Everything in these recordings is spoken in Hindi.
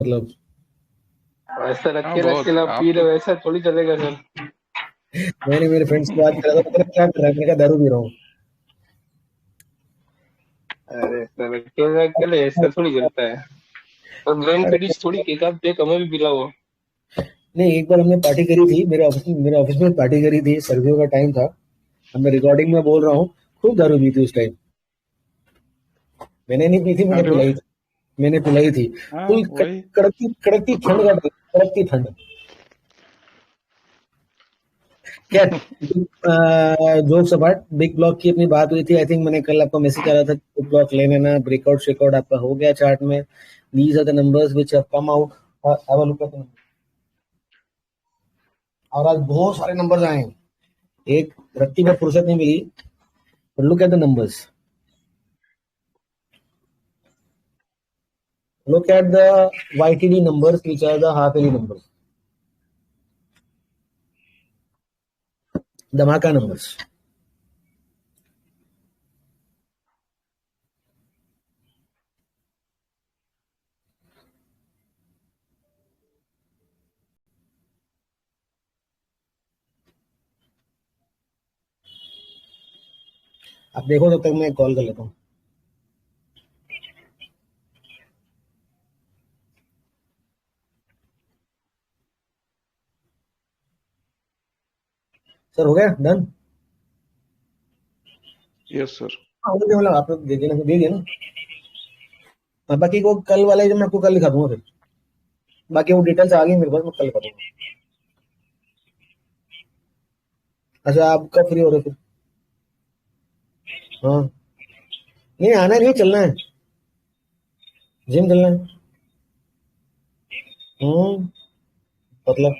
मतलब और सर हाँ अकेला बहुत अकेला आप पी तो। रहे हो ऐसा थोड़ी चलेगा सर। मैंने मेरे फ्रेंड्स से बात करा था, तो क्या कर रहा है, मैंने कहा दारू पी रहा हूँ। अरे सर अकेले अकेले ऐसा थोड़ी चलता है। और ग्रैंड अरे पेरिस थोड़ी एक आध पेक हमें भी पिलाओ। नहीं, एक बार हमने पार्टी करी थी मेरे ऑफिस में पार्टी करी थी, सर्दियों का टाइम था। अब मैं रिकॉर्डिंग में बोल रहा हूँ, खूब दारू पी थी उस टाइम। मैंने नहीं पी थी, मैंने अरे पिलाई वाह। थी। मैंने पिलाई थी। हाँ फुल वही। कड़कती कड़कती ठंड का टाइम, कड़कती ठंड। क्या जोक्स अपार्ट, बिग ब्लॉक की अपनी बात हुई थी। आई थिंक मैंने कल आपको मैसेज आ रहा था, बिग ब्लॉक ले लेना, ब्रेकआउट शेकआउट आपका हो गया चार्ट में। These are the numbers which have come out. Have a look at, और आज बहुत सारे नंबर्स आए हैं। एक रत्ती भर फुर्सत नहीं मिली, but look at the numbers. Look at the YTD numbers, which are the half yearly numbers. धमाका numbers. आप देखो, तब तक मैं कॉल कर लेता हूँ। सर हो गया डन। Yes sir. हाँ हो गया, मतलब आप लोग दे दिया ना। और बाकी को कल वाले जो मैं आपको कल लिखा दूंगा फिर। बाकी वो डिटेल्स आ गई मेरे पास, मैं कल लिखा दूंगा। अच्छा, आप कब फ्री हो रहे हो फिर? हाँ, नहीं आना नहीं, चलना है, जिम चलना है। हम्म। मतलब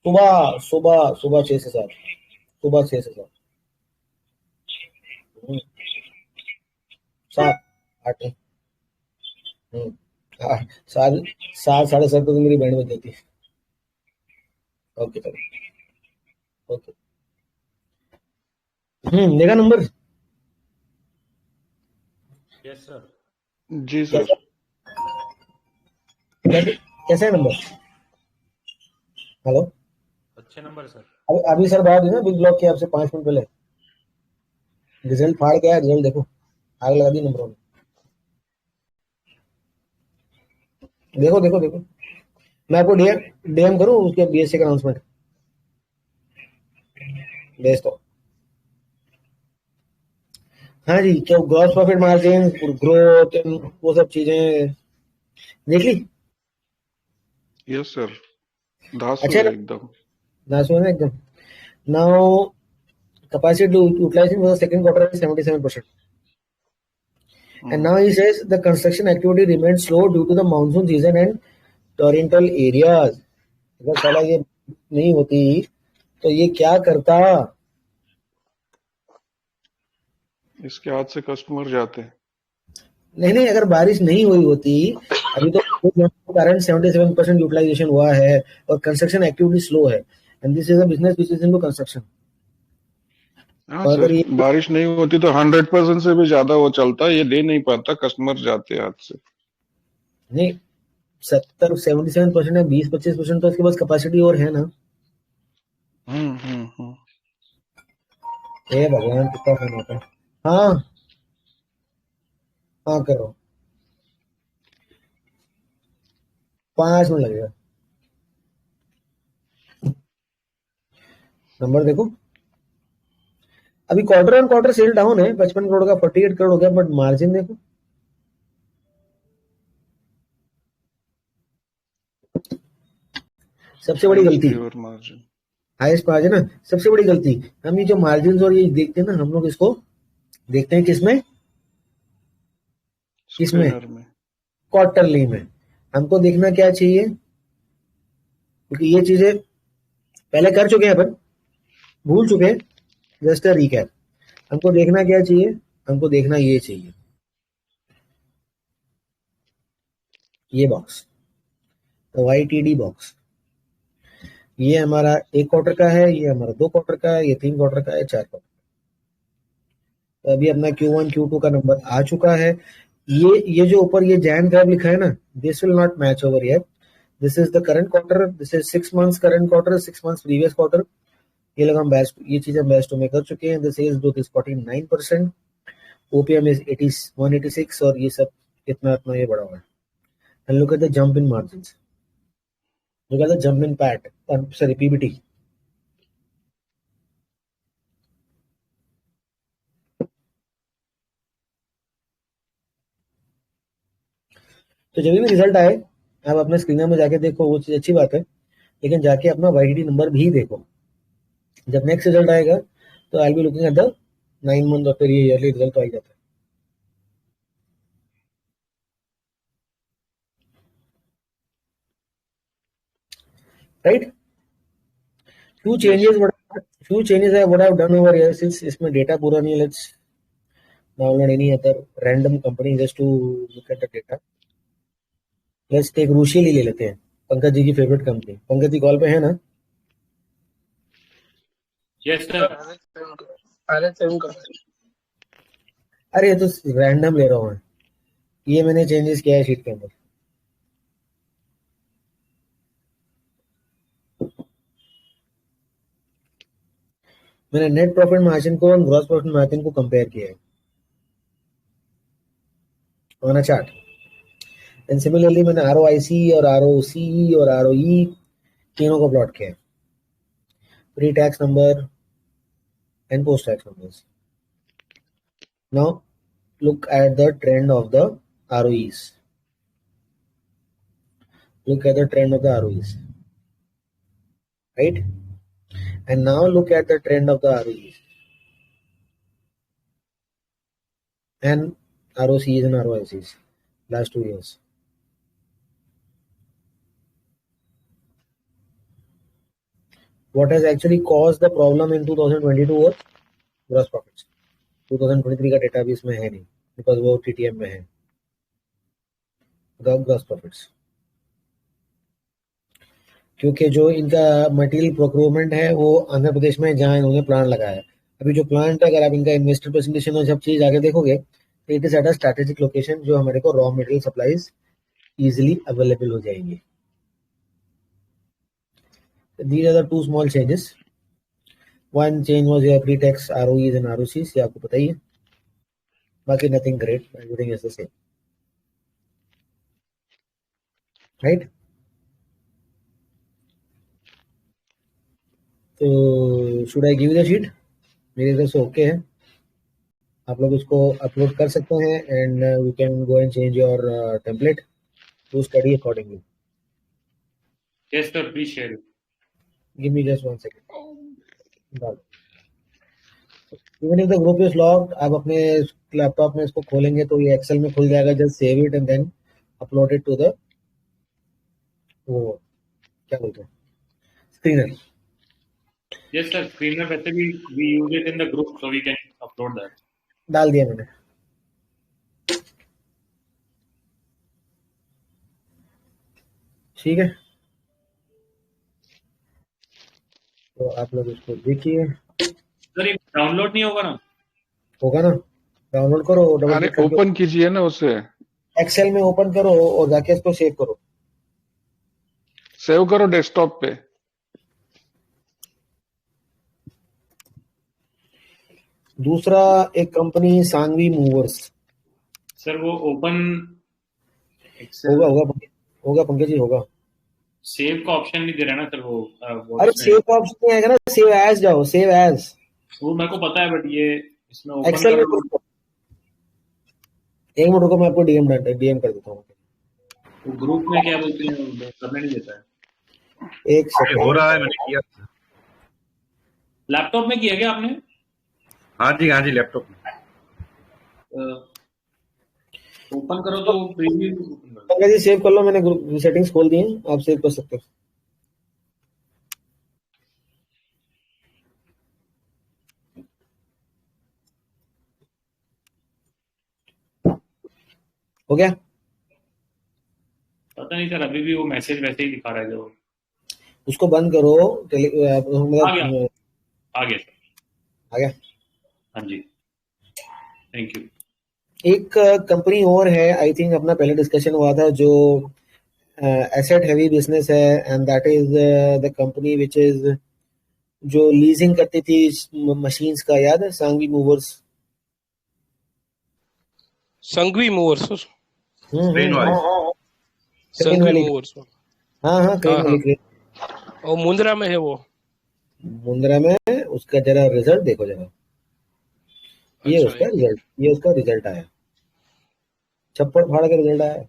सुबह सुबह सुबह 6 से 7। सुबह 6 से 7। 7 8 नहीं। हम्म, 7 7 साढ़े 7 तो मेरी बैंड बज जाती है। ओके चलो। ओके। देखा नंबर? Yes sir. जी कैसा? सर। कैसे? कैसा है नंबर? हेलो। अच्छे नंबर सर। अभी अभी सर बात हुई ना बिग ब्लॉक की आपसे 5 मिनट पहले। रिजल्ट फाड़ के आया, रिजल्ट देखो। आग लगा दी नंबरों ने। देखो देखो देखो। मैं आपको डीएम डीएम करूँ उसके बीएससी का अनाउंसमेंट भेज दो। हाँ जी, क्या ग्रॉस प्रॉफिट मार्जिन, ग्रोथ, वो सब चीजें देख ली? Yes sir. धांसू अच्छा है ना? एकदम। ना सुना एकदम। Now capacity utilization for the second quarter is 77%. And hmm. now he says the construction activity remains slow due to the monsoon season and torrential areas. अगर साला ये नहीं होती तो ये क्या करता? इसके हाथ से कस्टमर जाते हैं। नहीं नहीं, अगर बारिश नहीं हुई होती, अभी तो कारण 77% यूटिलाइजेशन हुआ है और कंस्ट्रक्शन एक्टिविटी स्लो है, and this is a business which is into construction. हाँ और अगर सर, ये बारिश नहीं होती तो 100% से भी ज्यादा वो चलता, ये दे नहीं पाता, कस्टमर जाते हैं हाथ से। नहीं, 77% है, 20-25% तो उसके पास कैपेसिटी और है ना। हम्म। हे भगवान, कितना फोन होता है। हाँ। हाँ करो। 5 मिनट लगेगा। नंबर देखो। अभी quarter on quarter sale down है, 55 करोड़ का 48 करोड़ हो गया, बट मार्जिन देखो। सबसे बड़ी हाईएस्ट गलती, एवर मार्जिन। हाईएस्ट मार्जिन ना, सबसे बड़ी गलती। हम ये जो मार्जिन और ये देखते हैं ना, हम लोग इसको देखते हैं किसमें? किसमें? स्कैनर में। क्वार्टरली में। हमको देखना क्या चाहिए? क्योंकि ये चीजें पहले कर चुके हैं अपन, भूल चुके हैं। Just a recap. हमको देखना क्या चाहिए? हमको देखना ये चाहिए, ये बॉक्स, YTD बॉक्स। ये हमारा 1 क्वार्टर का है, ये हमारा 2 क्वार्टर का है, ये 3 क्वार्टर का है, 4 क्वार्टर। तो अभी अपना Q1 Q2 का नंबर आ चुका है। ये जो ऊपर ये जैन फैब लिखा है ना, this will not match over here. This is the current quarter, this is 6 months current quarter, 6 months previous quarter. ये लोग हम बैच, ये चीजें हम बैच 2 में कर चुके हैं. The sales growth is 49%, OPM is 186 और ये सब इतना इतना ये बढ़ा हुआ है. And look at the jump in margins, look at the jump in PAT, sorry PBT. तो जब भी रिजल्ट आए आप अपने स्क्रीनर में जाके देखो, वो चीज अच्छी बात है, लेकिन जाके अपना वाईडी नंबर भी देखो. जब नेक्स्ट रिजल्ट आएगा तो I be looking at the 9 month और फिर ये ईयरली रिजल्ट तो आ ही जाता है. Right. few changes I would have done over here, since इसमें डेटा पूरा नहीं है. Let's download any other random company just to look at the data. Let's take रूशियल ही ले लेते हैं, पंकज जी की favourite company. Pankaj ji call पे है ना? Yes sir. अरे सेम कर. अरे ये तो रैंडम ले रहा हूँ मैं, ये मैंने चेंजेस किया है शीट के अंदर. मैंने नेट प्रॉफिट मार्जिन को और ग्रॉस प्रॉफिट मार्जिन को कंपेयर किया है on a chart. And similarly मैंने आरओआईसी और आरओसी और आरओई तीनों को प्लॉट किया है, pre tax number and post tax numbers. Now look at the trend of the ROEs. Look at the trend of the ROEs, right? And now look at the trend of the ROEs and ROCs and ROICs last 2 years. What has actually caused the problem in 2022 was gross profits. 2023 का डेटा भी इसमें है नहीं, बिकॉज वो टीटीएम में है. ग्रॉस प्रॉफिट्स, क्योंकि जो इनका मटेरियल प्रोक्योरमेंट है वो आंध्र प्रदेश में, जहां इन्होंने प्लांट लगाया है. अभी जो प्लांट है, अगर आप इनका इन्वेस्टर प्रेजेंटेशन और सब चीज आगे देखोगे तो it is at a strategic location, जो हमारे को raw material supplies easily available हो जाएंगी. These are the two small changes. One change was your pre-tax ROEs and ROCs, ये आपको पता ही है. बाकी nothing great, everything is the same, right? तो should I give you the sheet? मेरे तरफ से ओके है, आप लोग इसको अपलोड कर सकते हैं and we can go and change your template to study accordingly. Yes sir, please share it. Give me just 1 second. Even if the group is locked, आप अपने लैपटॉप में इसको खोलेंगे तो ये एक्सेल में खुल जाएगा. Just save it and then upload it to the, वो क्या बोलते हैं, स्क्रीनर. यस सर, स्क्रीनर वैसे भी we use it in the group so we can upload that. डाल दिया मैंने. ठीक है, तो आप लोग इसको देखिए. सर ये डाउनलोड नहीं होगा ना? होगा ना, डाउनलोड करो. अरे ओपन कीजिए ना उसे, एक्सेल में ओपन करो और जाके इसको सेव करो. सेव करो डेस्कटॉप पे. दूसरा एक कंपनी सांगवी मूवर्स. सर वो ओपन होगा पंकज जी, होगा. सेव का ऑप्शन नहीं दे रहा ना सर वो. अरे सेव का ऑप्शन नहीं आएगा ना, सेव एज जाओ, सेव एज. वो मेरे को पता है, बट ये इसमें ओपन एक्सेल में कर. एक मिनट रुको, मैं आपको डीएम कर देता हूँ. वो ग्रुप में क्या बोलते हैं, करने नहीं देता है. एक सेकंड. हो रहा है, मैंने किया. लैपटॉप में किया क्या आपने? हाँ जी लैपटॉप में. ओपन करो तो प्रीव्यू ओपन करो. पंकज जी सेव कर लो, मैंने ग्रुप सेटिंग्स खोल दी हैं, आप सेव कर सकते हो. हो गया? पता नहीं सर, अभी भी वो मैसेज वैसे ही दिखा रहा है जो. उसको बंद करो. आ गया सर. आ गया. हाँ जी, थैंक यू. एक कंपनी और है, आई थिंक अपना पहले डिस्कशन हुआ था, जो एसेट हैवी बिजनेस है, and that is the company which is जो लीजिंग करती थी मशीन्स का, याद है? Sanghvi movers. Sanghvi movers sir, crane वाली। क्रेन संघवी वाली। मूवर्स। हाँ हाँ, क्रेन हाँ वाली हाँ, क्रेन। और मुंद्रा में है वो। मुंद्रा में है। उसका जरा रिजल्ट देखो जरा, ये अच्छा उसका एक रिजल्ट, ये उसका रिजल्ट आया, छप्पड़ फाड़ के रिजल्ट आया।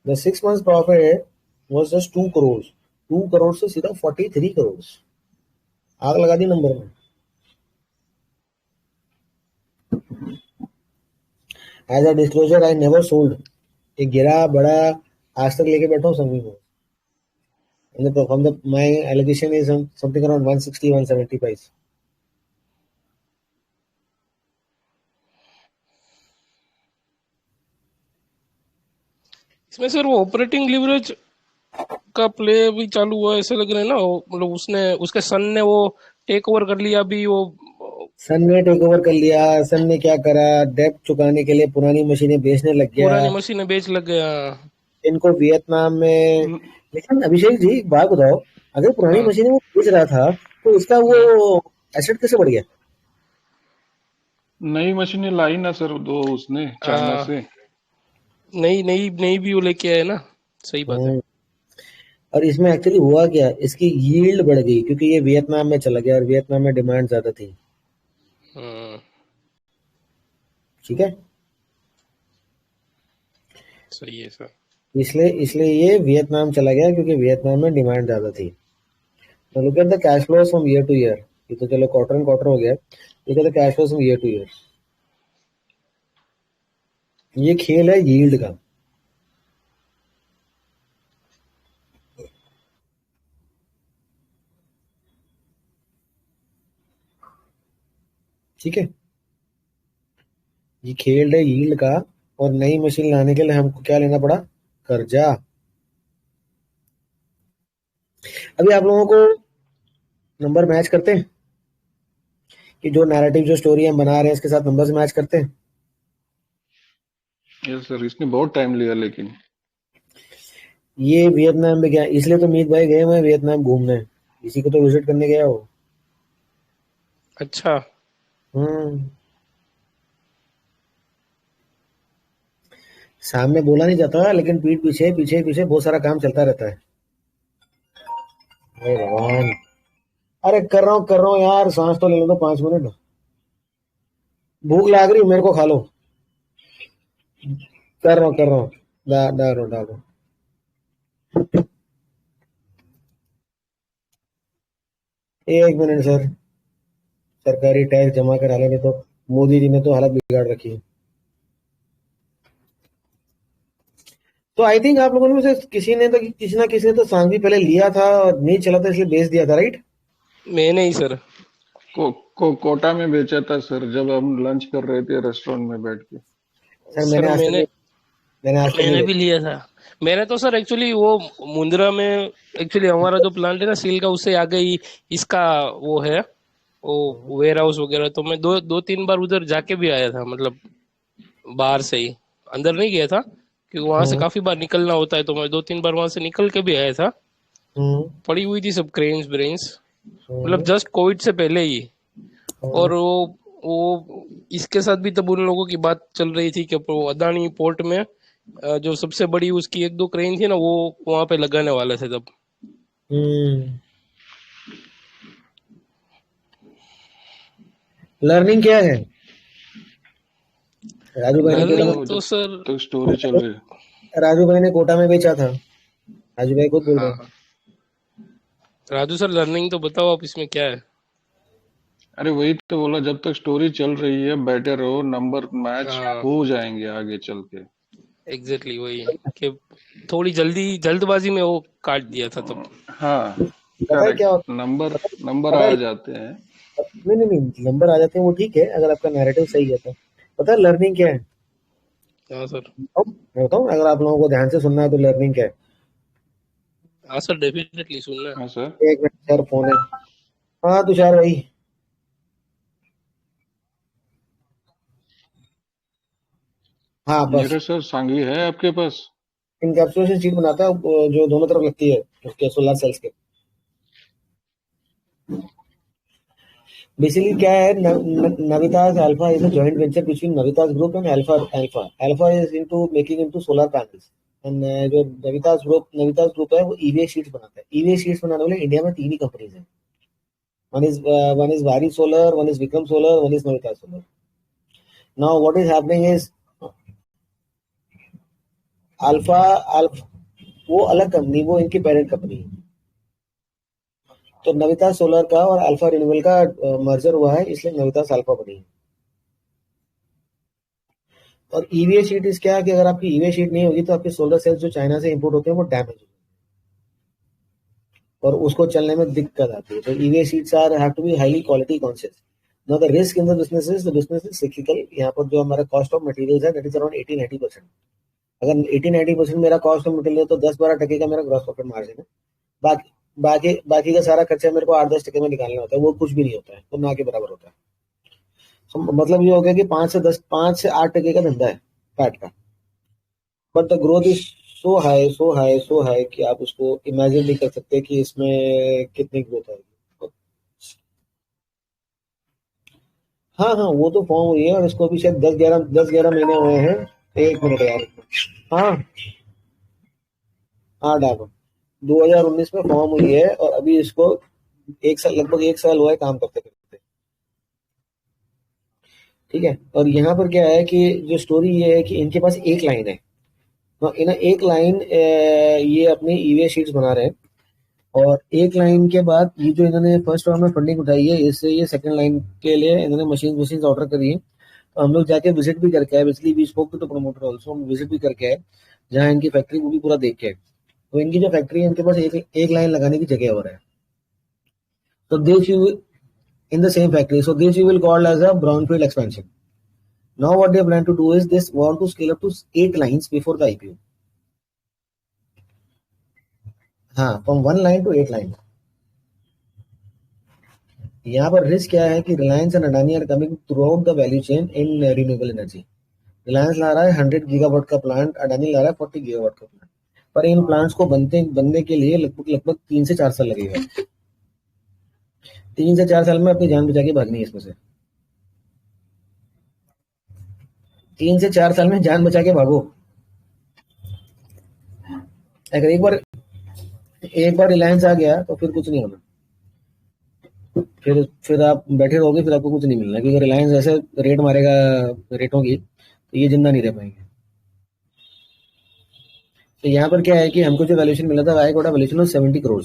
The 6 months profit was just 2 crores। 2 crore से सीधा 43 crores। आग लगा दी नंबर में। As a disclosure, I never sold. एक गिरा बड़ा आज तक लेके बैठा हूँ संघवी को। From the my allocation is something around 160 170 price। इसमें सर वो ऑपरेटिंग लिवरेज का प्ले भी चालू हुआ है ऐसे लग रहा है ना, मतलब उसने उसके सन ने वो टेक ओवर कर लिया अभी वो। सन ने टेक ओवर कर लिया। सन ने क्या करा, डेब्ट चुकाने के लिए पुरानी मशीनें बेचने लग गया। पुरानी मशीनें बेच लग गया। इनको वियतनाम में। न- लेकिन अभिषेक जी एक बात बताओ, अगर पुरानी हाँ। मशीनें वो बेच रहा था तो उसका वो एसेट कैसे बढ़ गया? नई मशीनें लाई ना सर, दो उसने चाइना आ, से। नई नई नई भी वो लेके आए ना, सही बात है। हम्म। और इसमें एक्चुअली हुआ क्या, इसकी यील्ड बढ़ गई क्योंकि ये वियतनाम में चला गया और वियतनाम में डिमांड ज्यादा थी। हम्म, ठीक है, सही है सर। इसलिए इसलिए ये वियतनाम चला गया क्योंकि वियतनाम में डिमांड ज्यादा थी। तो look at the cash flows from year two year. ये तो चलो क्वार्टर एंड क्वार्टर हो गया। Look at the cash flows from year two year. ये खेल है यील्ड का। ठीक है, ये खेल है यील्ड का। और नई मशीन लाने के लिए हमको क्या लेना पड़ा? कर्जा। अभी आप लोगों को नंबर मैच करते हैं कि जो नैरेटिव, जो स्टोरी हम बना रहे हैं इसके साथ नंबर्स मैच करते हैं? यस सर, इसने बहुत टाइम लिया लेकिन। ये वियतनाम में गया, इसलिए तो मीत भाई गए हुए हैं वियतनाम घूमने। इसी को तो विजिट करने गया हो। अच्छा, हम्म। सामने बोला नहीं जाता, लेकिन पीठ पीछे पीछे पीछे बहुत सारा काम चलता रहता है। अरे भगवान। अरे कर रहा हूँ यार, सांस तो ले लो तो 5 मिनट। भूख लग रही, मेरे को खा लो। कर रहा हूँ। डालो डालो। एक मिनट सर, सरकारी टैक्स जमा करा लेने तो मोदी जी ने तो हालत बिगाड़ रखी है। तो आई थिंक आप लोगों में से किसी ना किसी ने तो सांघवी पहले लिया था और नहीं चला था इसलिए बेच दिया था, राइट? मैंने ही सर। कोटा में बेचा था सर, जब हम लंच कर रहे थे रेस्टोरेंट में बैठ के। सर सर मैंने आज तक नहीं मैंने भी बेचा। लिया था। मैंने तो सर एक्चुअली वो मुंद्रा में, एक्चुअली हमारा जो प्लांट है ना सील का, उससे आगे ही इसका वो है, वो वेयर हाउस वगैरह। तो मैं दो तीन बार उधर जाके भी आया था, मतलब बाहर से ही, अंदर नहीं गया था क्योंकि वहां से हम्म, काफी बार निकलना होता है। तो मैं 2 3 बार वहां से निकल के भी आया था। हम्म, पड़ी हुई थी सब क्रेन्स ब्रेन्स, मतलब हम्म, जस्ट कोविड से पहले ही। हम्म, और वो इसके साथ भी तब उन लोगों की बात चल रही थी कि वो अदानी पोर्ट में जो सबसे बड़ी उसकी 1 2 क्रेन थी ना, वो वहां पे लगाने वाले थे तब। हम्म। लर्निंग क्या है? राजू भाई ने लर्निंग कोटा में लर्निंग तो तो जब सर, तक स्टोरी चल रही है। राजू भाई ने कोटा में बेचा था। राजू भाई खुद बोल रहे हाँ हैं। हाँ, राजू सर लर्निंग तो बताओ आप, इसमें क्या है? अरे वही तो बोला, जब तक स्टोरी चल रही है बैठे रहो, नंबर मैच हाँ हो जाएंगे आगे चल के। एग्जैक्टली वही, कि थोड़ी जल्दबाजी में वो काट दिया था तब। हाँ, पता है क्या करेक्ट। होता नंबर है? नंबर पता आ है, जाते हैं। नहीं नहीं नहीं, नंबर आ जाते हैं वो ठीक है अगर आपका नैरेटिव सही है तो। पता है लर्निंग क्या है? हाँ सर, मैं बताऊँ, अगर आप लोगों को ध्यान से सुनना है तो लर्निंग क्या है। हाँ सर, डेफिनेटली सुनना है। हाँ सर। एक मिनट सर, फोन है। हाँ तुषार भाई, हाँ बस नीरज सर, सांगी है आपके पास? इनकैप्सुलेशन शीट बनाता है जो दोनों तरफ लगती है उसके सोलर सेल्स के। बेसिकली क्या है, Navitas Alpha is a joint venture between Navitas Group and Alpha. Alpha is into making into solar panels, and जो Navitas Group है वो EVA शीट्स बनाता है। EVA शीट्स बनाने वाले इंडिया में 3 ही कंपनीज हैं। one is Vari Solar, one is Vikram Solar, one is Navitas Solar. Now what is happening is Alpha वो अलग कंपनी, वो इनकी पेरेंट कंपनी है। तो नविता सोलर का और अल्फा रिन्यूएबल का मर्जर हुआ है, इसलिए नवितास अल्फा बनी है। और ईवीए शीट इस क्या है कि अगर आपकी ईवीए शीट नहीं होगी तो आपके सोलर सेल्स जो चाइना से इंपोर्ट होते हैं वो डैमेज होते हैं और उसको चलने में दिक्कत आती है। तो EVA sheets are have to be highly quality conscious. Now the risk in the business is cyclical. यहाँ पर जो हमारा कॉस्ट ऑफ मटेरियल्स है दैट इज अराउंड 80-90%। अगर 80-90% मेरा कॉस्ट ऑफ मटेरियल है तो 10-12% का मेरा ग्रॉस प्रॉफिट मार्जिन है। बाकी का सारा खर्चा मेरे को 8-10% में निकालना होता है, वो कुछ भी नहीं होता है, तो ना के बराबर होता है। तो मतलब ये हो गया कि 5 से 8% का धंधा है पैट का, but the growth is so high कि आप उसको इमेजिन नहीं कर सकते कि इसमें कितनी ग्रोथ आएगी। हाँ हाँ, वो तो फॉर्म हुई है और इसको भी शायद 10-11 महीने हुए हैं। 1 मिनट यार। हाँ हाँ डाको 2019 में फॉर्म हुई है और अभी इसको लगभग 1 साल हुआ है काम करते करते। ठीक है, और यहाँ पर क्या है कि जो स्टोरी ये है कि इनके पास एक लाइन है, इन एक लाइन ये अपनी ईवीए शीट्स बना रहे हैं और एक लाइन के बाद ये जो इन्होंने फर्स्ट राउंड में फंडिंग उठाई है, इससे ये सेकंड लाइन के लिए इन्होंने मशीन ऑर्डर करी है। तो हम लोग जाके विजिट भी करके आए, basically we spoke to the promoter also, हम विजिट भी करके आए जहाँ इनकी फैक्ट्री वो भी पूरा देख के आए। तो इनकी जो फैक्ट्री है इनके पास एक लाइन लगाने की जगह हो रहा है। तो this you in the same factory, so this you will call as a brownfield expansion. Now what they plan to do is this want to scale up to 8 lines before the IPO. हाँ, from 1 line to 8 line. यहाँ पर रिस्क क्या है कि Reliance and Adani are coming throughout the value chain in renewable energy. Reliance ला रहा है 100 गीगावाट का प्लांट, अडानी ला रहा है 40 गीगावाट का प्लांट, पर इन प्लांट्स को बनने के लिए लगभग 3 से 4 साल लगेगा। 3 से 4 साल में अपनी जान बचा के भागनी है इसमें से। 3 से 4 साल में जान बचा के भागो। अगर एक बार रिलायंस आ गया तो फिर कुछ नहीं होना, फिर आप बैठे रहोगे, फिर आपको कुछ नहीं मिलना, क्योंकि रिलायंस ऐसे रेट मारेगा रेटों की तो ये जिंदा नहीं रह पाएंगे। तो यहाँ पर क्या है कि हमको जो वैल्यूएशन मिला था I got a valuation of 70 crore,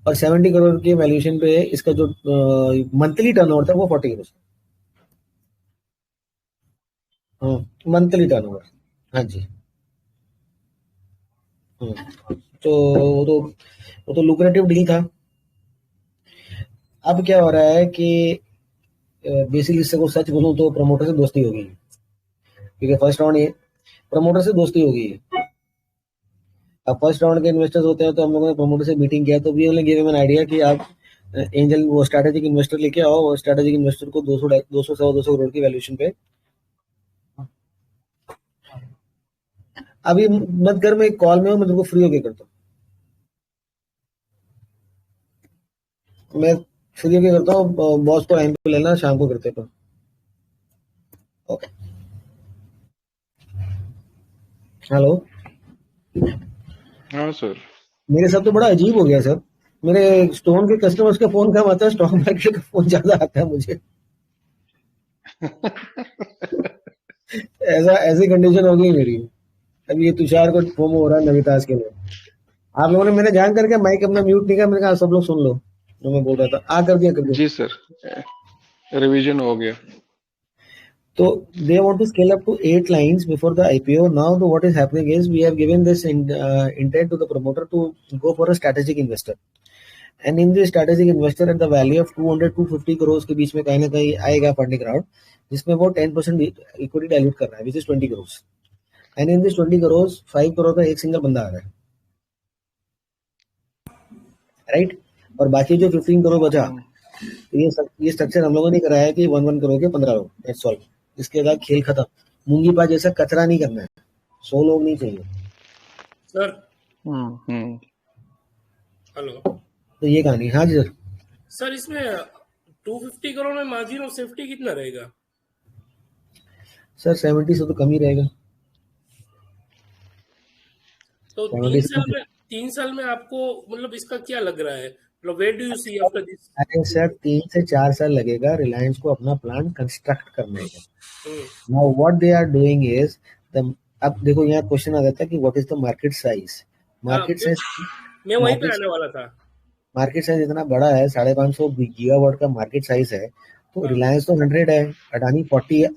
और 70 करोड़ की वैल्यूएशन पे इसका जो मंथली टर्नओवर था वो 40 करोड़। हाँ, मंथली टर्नओवर। हाँ जी। तो वो तो लुक्रेटिव डील था। अब क्या हो रहा है कि बेसिकली इससे को सच बोलूं तो प्रमोटर से दोस्ती होगी, क्योंकि फर्स्ट राउंड ये प्रमोटर से दोस्ती होगी। अब फर्स्ट राउंड के इन्वेस्टर्स होते हैं, तो हम लोगों ने प्रमोटर से मीटिंग किया, तो we only give an idea कि आप एंजल वो स्ट्रैटेजिक इन्वेस्टर लेके आओ, और स्ट्रैटेजिक इन्वेस्टर को 200 करोड़ की वैल्यूएशन पे। अभी मत कर, मैं एक कॉल में हूँ, मैं तुमको फ्री होके करता हूँ। मैं फ्री होके करता हूँ, बॉस को लाइन पे लेना, शाम को करते हैं। Okay, hello. हाँ सर। मेरे साथ तो बड़ा अजीब हो गया सर, मेरे स्टोन के कस्टमर्स का फोन कम आता है, स्टॉक मार्केट का फोन ज्यादा आता है मुझे। ऐसी कंडीशन हो गई मेरी। अब ये तुषार को फोन हो रहा है नवितास के लिए। आप लोगों ने मैंने जान करके माइक अपना म्यूट नहीं किया, मैंने कहा सब लोग सुन लो जो मैं बोल रहा था। कर दिया। जी सर, रिवीजन हो गया। So they want to scale up to 8 lines before the IPO. Now what is happening is we have given this intent to the promoter to go for a strategic investor. And in this strategic investor at the value of 200-250 crore के बीच में कहीं ना कहीं आएगा फंडिंग राउंड, जिसमें वो 10% इक्विटी डाइल्यूट कर रहा है, which is 20 crore. And in this 20 crore 5 crore का एक सिंगल बंदा आ रहा है, राइट। और बाकी जो 15 करोड़ बचा, तो ये स्ट्रक्चर हम लोगों ने कराया है कि 1 करोड़ के 15 लोग, दैट्स ऑल। इसके बाद खेल खत्म। मूंगी पा जैसा कचरा नहीं करना है, 100 लोग नहीं चाहिए सर। हम्म। हेलो तो ये कहानी। हाँ जी सर। सर, इसमें 250 करोड़ में मार्जिन ऑफ सेफ्टी कितना रहेगा? सर 70 से तो कम ही रहेगा। तो 70 3 साल में आपको मतलब इसका क्या लग रहा है, मतलब where do you see after this? अरे सर 3 से 4 साल लगेगा रिलायंस को अपना प्लांट कंस्ट्रक्ट करने का। Now what they are doing is the, अब देखो यहाँ क्वेश्चन आ जाता है कि what is the market size. Market size मैं वहीं पे आने वाला था। मार्केट साइज इतना बड़ा है, 550 गीगावाट का मार्केट साइज है। तो रिलायंस तो 100 है, अडानी 40 है।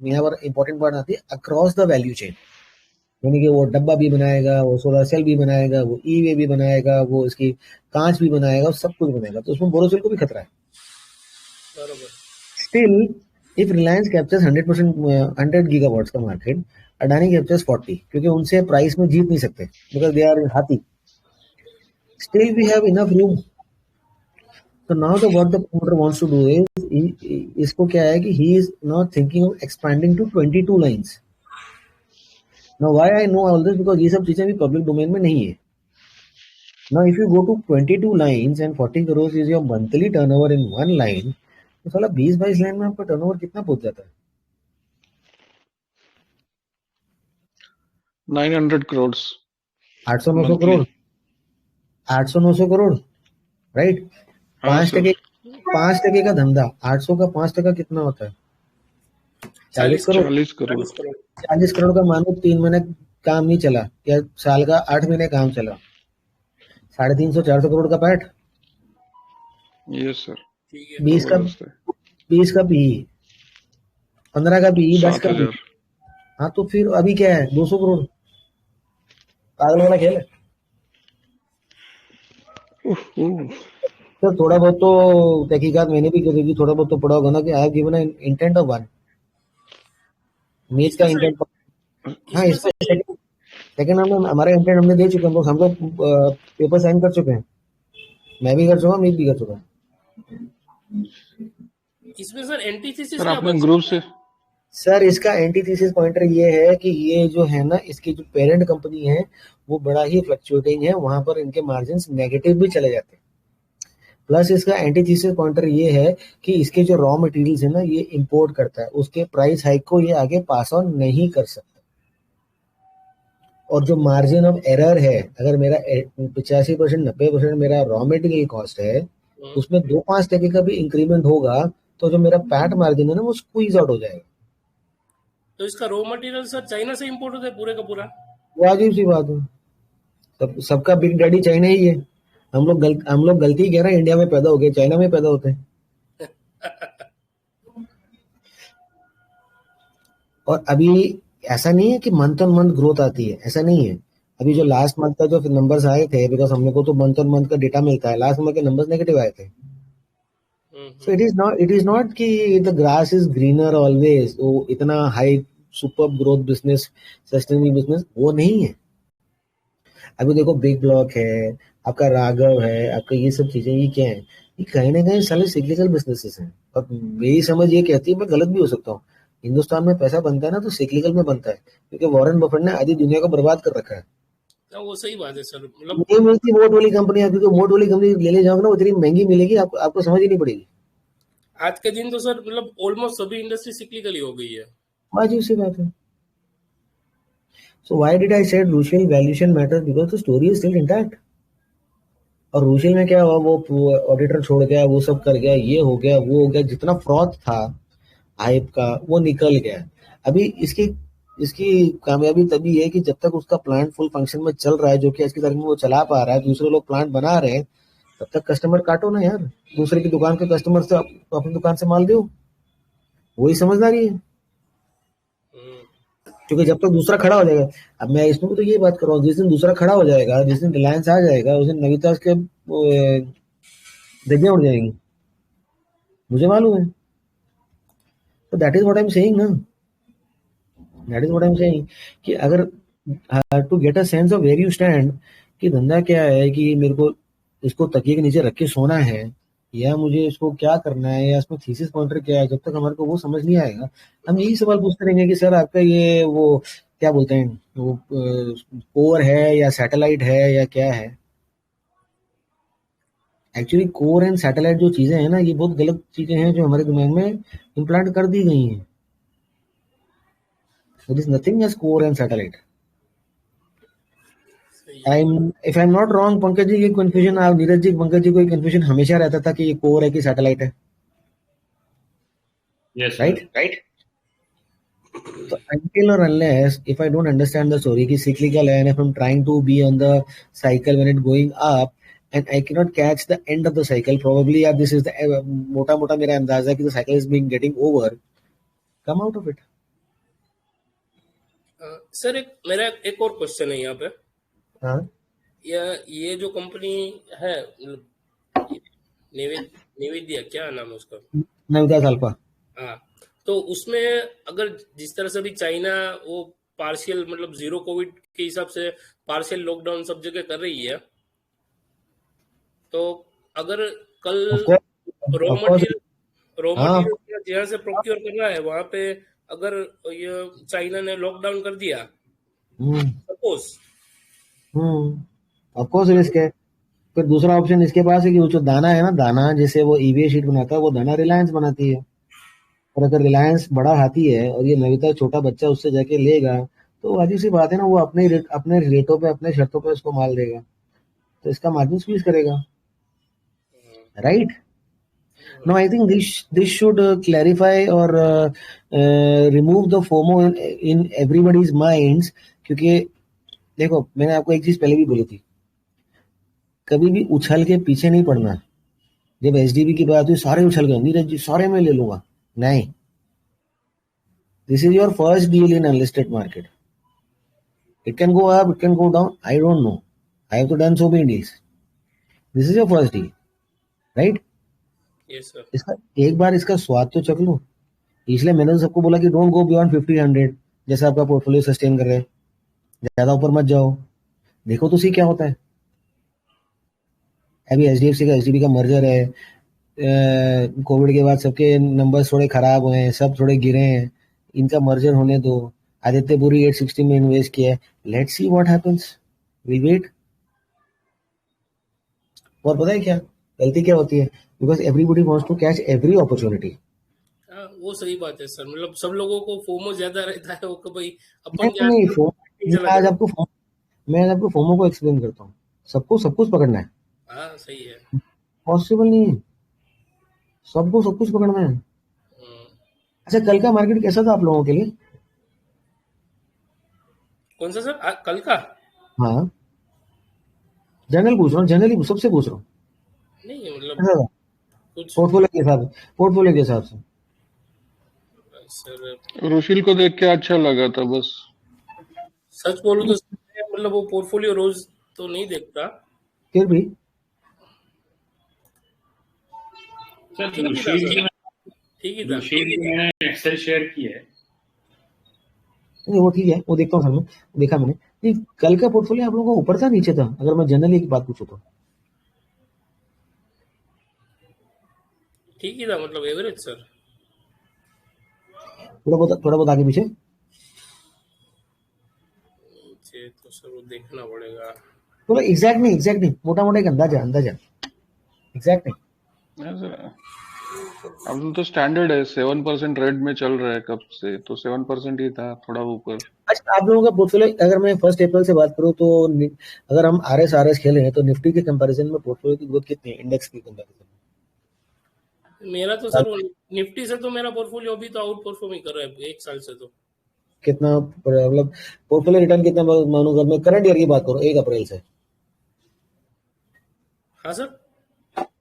यहाँ पर इंपॉर्टेंट बात आती है अक्रॉस द वैल्यू चेन, यानी कि वो डब्बा भी बनाएगा, वो सोलर सेल भी बनाएगा, वो ई वे भी बनाएगा, वो इसकी कांच भी बनाएगा, वो सब कुछ बनाएगा। तो उसमें बोरोसिल को भी खतरा है। Still if Reliance captures 100% 100 gigawatts का मार्केट, अडानी कैप्चर्स 40, क्योंकि उनसे प्राइस में जीत नहीं सकते, बिकॉज दे आर हाथी। Still we have enough room. So now the what the promoter wants to do is इसको क्या है कि he is now thinking of expanding to 22 lines. Now why I know all this, because ये सब चीजें भी public domain में नहीं है। Now if you go to 22 lines and 40 crores is your monthly turnover in one line, तो साला 20-22 लाइन में आपका टर्नओवर कितना पहुंच जाता है? 900 crores 800-900 करोड़, 800-900 करोड़, राइट। हाँ 5% का धंधा, 800 का 5% कितना होता है? 40 करोड़। 40 करोड़ 40 करोड़ का मानो 3 महीने काम नहीं चला, या साल का 8 महीने काम चला, 350-400 करोड़ का पैट। Yes sir. 20 का पीई, 15 का पीई, 10 का पीई। 7,000 हाँ तो फिर अभी क्या है? 200 करोड़। पागल वाला खेल है। तो थोड़ा बहुत तो तहकीकात मैंने भी करी थी, थोड़ा बहुत तो पढ़ा होगा ना कि I have given intent of one मेज का इंटेंट। हाँ इसमें सेकंड हमारा इंटेंट हमने दे चुके हैं, हम लोग पेपर साइन कर चुके हैं। मैं भी कर चुका, मीत भी कर चुका है। इसमें सर एंटीथेसिस सर क्या आपने बन ग्रुप से सर इसका एंटीथेसिस पॉइंटर ये है कि ये जो है ना, इसकी जो पेरेंट कंपनी है वो बड़ा ही फ्लक्चुएटिंग है, वहां पर इनके मार्जिन्स नेगेटिव भी चले जाते हैं। प्लस इसका एंटीथेसिस पॉइंटर ये है कि इसके जो रॉ मटेरियल्स है ना, ये इंपोर्ट करता है, उसके प्राइस हाइक को ये आगे पास ऑन नहीं कर सकता। और जो मार्जिन ऑफ एरर है, अगर मेरा 85% 90% मेरा रॉ मटेरियल कॉस्ट है, उसमें 2-5% का भी इंक्रीमेंट होगा तो जो मेरा पैट मार्जिन है ना, वो स्क्वीज आउट हो जाएगा। तो इसका रॉ मटेरियल सर चाइना से इंपोर्ट होता है पूरे का पूरा? वाजिब सी बात है, सबका बिग डैडी चाइना ही है। हम लोग गलती कह रहे हैं, इंडिया में पैदा हो गए, चाइना में पैदा होते हैं। और अभी ऐसा नहीं है कि मंथ ऑन मंथ ग्रोथ आती है, ऐसा नहीं है। अभी जो लास्ट मंथ का जो नंबर्स आए थे, बिकॉज हम लोग को तो मंथ ऑन मंथ का डेटा मिलता है, लास्ट मंथ के नंबर्स नेगेटिव आए थे। सो इट इज नॉट कि the grass is greener always, वो इतना high super growth business, sustainable business वो नहीं है। अभी देखो बिग ब्लॉक है, आपका राघव है, आपका ये सब चीजें, ये क्या है? ये कहीं ना कहीं सारे सिक्लिकल बिजनेसेस हैं। और मेरी समझ ये कहती है, मैं गलत भी हो सकता हूँ, हिंदुस्तान में पैसा बनता है ना तो सिक्लिकल में बनता है, क्योंकि वॉरेन बफेट ने आधी दुनिया को बर्बाद कर रखा है। वो सही बात है सर, मतलब ये मिलती मोट वाली कंपनी, क्योंकि मोट वाली कंपनी ले जाओगे ना, वो इतनी महंगी मिलेगी, आपको समझ ही नहीं पड़ेगी। आज के दिन तो सर मतलब ऑलमोस्ट सभी इंडस्ट्री सिक्लिकल ही हो गई है। वाजिब सी बात है। So why did I say Rushil valuation matters? Because the story is still intact. और रूशिल में क्या हुआ, वो ऑडिटर छोड़ गया, वो सब कर गया, ये हो गया, वो हो गया, जितना फ्रॉड था हाइप का वो निकल गया। अभी इसकी कामयाबी तभी है कि जब तक उसका प्लांट फुल फंक्शन में चल रहा है, जो कि आज की तारीख में वो चला पा रहा है, दूसरे लोग प्लांट बना रहे हैं, तब तक कस्टमर काटो ना यार, दूसरे की दुकान के कस्टमर से अपनी दुकान से माल दो, वही समझदारी है। क्योंकि जब तक दूसरा खड़ा हो जाएगा, अब मैं इसमें तो ये बात कर रहा हूँ, जिस दिन दूसरा खड़ा हो जाएगा, जिस दिन रिलायंस आ जाएगा, उस दिन नविता के धज्जियां उड़ जाएंगी, मुझे मालूम है। तो that is what I am saying ना, that is what I am saying कि अगर to get a sense of where you stand, कि धंधा क्या है, कि मेरे को इसको तकिए के नीचे रख के सोना है, या मुझे इसको क्या करना है, या इसमें थीसिस पॉइंटर क्या है, जब तक हमारे को वो समझ नहीं आएगा, हम यही सवाल पूछते रहेंगे कि सर आपका ये वो क्या बोलते हैं, वो कोर है या सैटेलाइट है या क्या है। एक्चुअली कोर एंड सैटेलाइट जो चीजें हैं ना, ये बहुत गलत चीजें हैं जो हमारे दिमाग में इम्प्लांट कर दी गई हैं। There is nothing as core and satellite. If I am not wrong, Pankaj ji, ये कंफ्यूजन आप नीरज जी, पंकज जी को कंफ्यूजन हमेशा रहता था कि ये कोर है कि सैटेलाइट है, Yes, sir. Right? So until or unless if I don't understand the story कि cyclical है, and if I'm trying to be on the cycle when it going up and I cannot catch the end of the cycle, probably yeah, this is the मोटा मोटा मेरा अंदाजा है कि the cycle is being getting over, come out of it. Sir मेरा एक और क्वेश्चन है यहाँ पे। हाँ, ये जो कंपनी है, निवेदिया, क्या नाम है उसका? नविदास अल्फा। हाँ, तो उसमें अगर जिस तरह से भी चाइना वो पार्शियल मतलब जीरो कोविड के हिसाब से पार्शियल लॉकडाउन सब जगह कर रही है, तो अगर कल रॉ Of course, हाँ, मटेरियल जहाँ से प्रोक्योर कर रहा है वहां पे अगर ये चाइना ने लॉकडाउन कर दिया, सपोज, ऑफ कोर्स रिस्क है। फिर दूसरा ऑप्शन इसके पास है कि वो जो दाना है ना, दाना जिसे वो ईवीए शीट बनाता है, वो दाना रिलायंस बनाती है। और अगर रिलायंस बड़ा हाथी है और ये नविता छोटा बच्चा उससे जाके लेगा, तो वाजिब सी बात है ना, वो अपने रेटों पे, अपने शर्तों पे उसको माल देगा, तो इसका मार्जिन स्क्वीज करेगा, right? No, I think this should clarify और remove the FOMO in everybody's minds. क्योंकि देखो, मैंने आपको एक चीज पहले भी बोली थी, कभी भी उछल के पीछे नहीं पड़ना। जब एचडीबी की बात हुई, सारे उछल गए, नीरज जी सारे मैं ले लूंगा, नहीं। This is your first deal in unlisted market, it can go up, it can go down, I don't know, I have तो done so many deals, this is your first deal, right? Yes sir. इसका एक बार इसका स्वाद तो चख लो। इसलिए मैंने तो सबको बोला कि डोंट गो बियॉन्ड 50-100, जैसे आपका पोर्टफोलियो सस्टेन कर रहे हैं, ज्यादा ऊपर मत जाओ, देखो तो सी क्या होता है। अभी एचडीएफसी का एचडीबी का मर्जर है, कोविड के बाद सबके नंबर्स थोड़े खराब हुए हैं, सब थोड़े गिरे हैं, इनका मर्जर होने दो। आदित्य पुरी 860 में इन्वेस्ट किया है, let's see what happens, we wait. और पता है क्या गलती क्या होती है? Because everybody wants to catch every opportunity. वो सही बात है सर, मतलब सब लोगों को फोमो ज्यादा रहता है, वो कि भाई अपन क्या नहीं, चला जाए। मैं आज आपको फोमो को एक्सप्लेन करता हूँ। सबको सब कुछ पकड़ना है, हाँ सही है। पॉसिबल नहीं है, सबको सब कुछ पकड़ना है। अच्छा, कल का मार्केट कैसा था आप लोगों के लिए? कौन सा सर? कल का? हाँ, जनरल पूछ रहा हूँ, जनरली सबसे पूछ रहा हूँ, नहीं मतलब कैसा था कुछ पोर्टफोलियो के हिसाब से? सर रुशील को देख के अच्छा लगा था बस। सच बोलूं तो मतलब वो पोर्टफोलियो रोज तो नहीं देखता, फिर भी सर ठीक ही था सर, ठीक ही था। रुशील की मैंने एक्सेल शेयर की है। नहीं, वो ठीक है, वो देखता हूँ सर, मैं देखा मैंने। नहीं, कल का पोर्टफोलियो आप लोगों का ऊपर था नीचे था, अगर मैं जनरली एक बात पूछूं तो? ठीक ही था, मतलब एवरेज सर। थोड़ा बहुत आगे पीछे तो सर वो देखना पड़ेगा। थोड़ा एग्जैक्ट नहीं, मोटा मोटा एक अंदाजा एग्जैक्ट नहीं। अब तो स्टैंडर्ड है 7% रेड में चल रहा है कब से, तो 7% ही था, थोड़ा ऊपर। अच्छा, आप लोगों का पोर्टफोलियो, अगर मैं 1 अप्रैल से बात करूं तो अगर हम आरएस खेल रहे हैं तो निफ्टी के कंपैरिजन में पोर्टफोलियो की ग्रोथ कितनी है इंडेक्स की कंपैरिजन में? मेरा तो सर निफ्टी से तो मेरा पोर्टफोलियो अभी तो आउट परफॉर्म ही कर रहा है 1 साल से। तो कितना मतलब पोर्टफोलियो रिटर्न कितना मानूंगा मैं? करंट ईयर की बात करूं, 1 अप्रैल से। हाँ सर,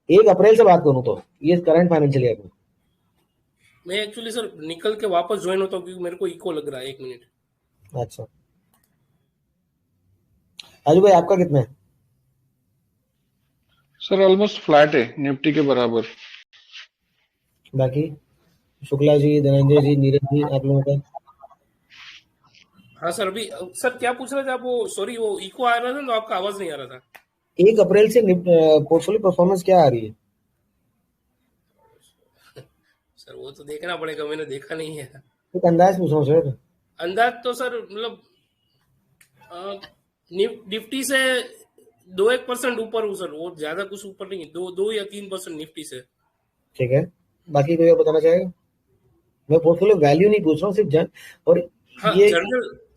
1 अप्रैल से बात करूं तो ये करंट फाइनेंशियल ईयर में। मैं एक्चुअली सर निकल के वापस ज्वाइन होता हूँ क्योंकि मेरे को इको लग रहा है। 1 मिनट। अच्छा, राजू भाई आपका कितना है? सर ऑलमोस्ट फ्लैट है, निफ्टी के बराबर। बाकी शुक्ला जी, धनंजय जी, नीरज जी, आप लोगों का? हाँ सर, अभी सर क्या पूछ रहे थे आप? वो सॉरी, वो इको आ रहा था तो आपका आवाज नहीं आ रहा था। 1 अप्रैल से पोर्टफोलियो परफॉर्मेंस क्या आ रही है? सर वो तो देखना पड़ेगा, मैंने देखा नहीं है। एक अंदाज पूछ रहा हूँ सर। अंदाज तो सर मतलब निफ्टी से 2-1% ऊपर हूँ सर, वो ज्यादा कुछ ऊपर नहीं है, 2 या 3% निफ्टी से। ठीक है, बाकी कोई और बताना चाहेगा? मैं पोर्टफोलियो वैल्यू नहीं पूछ रहा हूँ, सिर्फ और हाँ, ये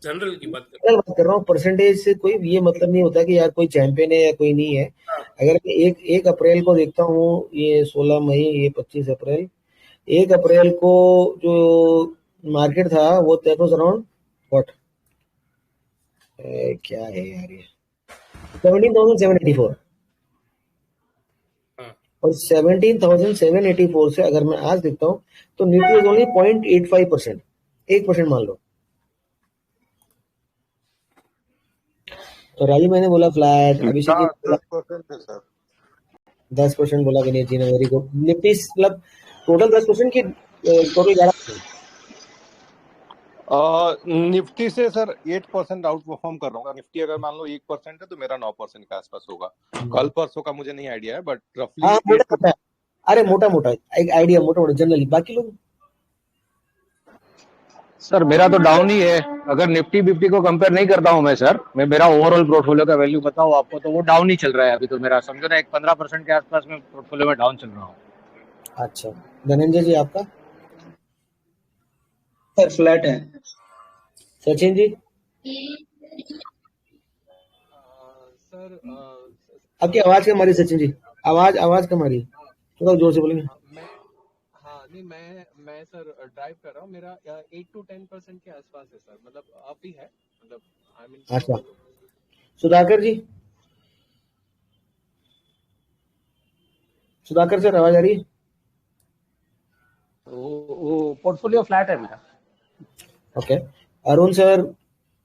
जनरल की बात कर जनरल बात कर रहा हूँ। परसेंटेज से कोई ये मतलब नहीं होता कि यार कोई चैंपियन है या कोई नहीं है। अगर मैं 1 अप्रैल को देखता हूँ, ये 16 मई, ये 25 अप्रैल, 1 अप्रैल को जो मार्केट था वो दैट वाज अराउंड व्हाट, क्या है यार ये, 17,784, हाँ। और 17,784 से अगर मैं आज देखता हूँ तो निफ्टी इज ओनली 0.85%, 1% मान लो। तो राजू मैंने बोला फ्लैट, अभिषेक जी ने बोला 10% है सर। 10% बोला, विनीत जी ने, वेरी गुड। निफ्टी मतलब टोटल 10% की टोटल 11%। निफ्टी से सर 8% आउट परफॉर्म कर रहा हूँ। निफ्टी अगर मान लो 1% है तो मेरा 9% के आसपास होगा। कल परसों का मुझे नहीं आइडिया है, बट रफली हाँ, मोटा मोटा, अरे मोटा मोटा एक आइडिया, मोटा मोटा जनरली। बाकी लोग सर मेरा तो डाउन ही है। अगर निफ्टी बिफ्टी को कंपेयर नहीं करता हूं मैं सर, मैं मेरा ओवरऑल पोर्टफोलियो का वैल्यू बताऊं आपको तो वो डाउन ही चल रहा है अभी। तो मेरा समझो ना, एक 15% के आसपास में पोर्टफोलियो में डाउन चल रहा हूँ। अच्छा, धनंजय जी आपका? सर फ्लैट है। सचिन जी? सर आपकी आवाज कम आ रही है सचिन जी, आवाज कम आ रही है, थोड़ा जोर से बोलेंगे। मैं सर ड्राइव कर रहा हूँ। मेरा 8 to 10% के आसपास है सर, मतलब आप ही है, मतलब आई मीन। अच्छा, सुधाकर जी? सुधाकर सर आवाज आ रही है? वो पोर्टफोलियो फ्लैट है मेरा। Okay, Arun sir,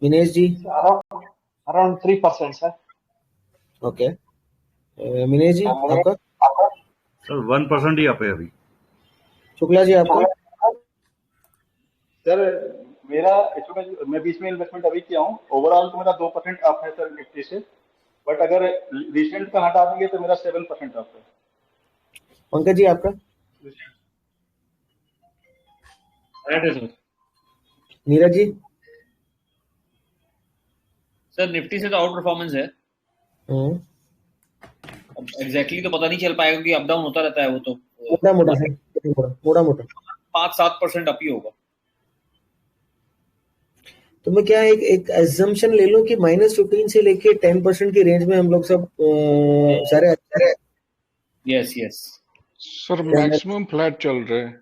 Vinesh ji? Around 3% sir. Okay, Vinesh ji आपका? सर 1% ही आप है अभी। शुक्ला जी आपका? सर मेरा एक्चुअली मैं बीच में इन्वेस्टमेंट अभी किया हूँ। ओवरऑल तो मेरा 2% अप है सर निफ्टी से, बट अगर रिसेंट का हटा देंगे तो मेरा 7% अप है। पंकज जी आपका? Sir Neeraj ji? Sir Nifty से तो आउट परफॉर्मेंस है। अब एग्जैक्टली तो पता नहीं चल पाएगा क्योंकि अप डाउन होता रहता है। वो तो मोटा मोटा 5-7% अप ही होगा। तो मैं क्या एक एजम्पशन ले लूं कि -15 से लेके 10% की रेंज में हम लोग सब सारे अच्छे? यस सर मैक्सिमम फ्लैट चल रहे हैं।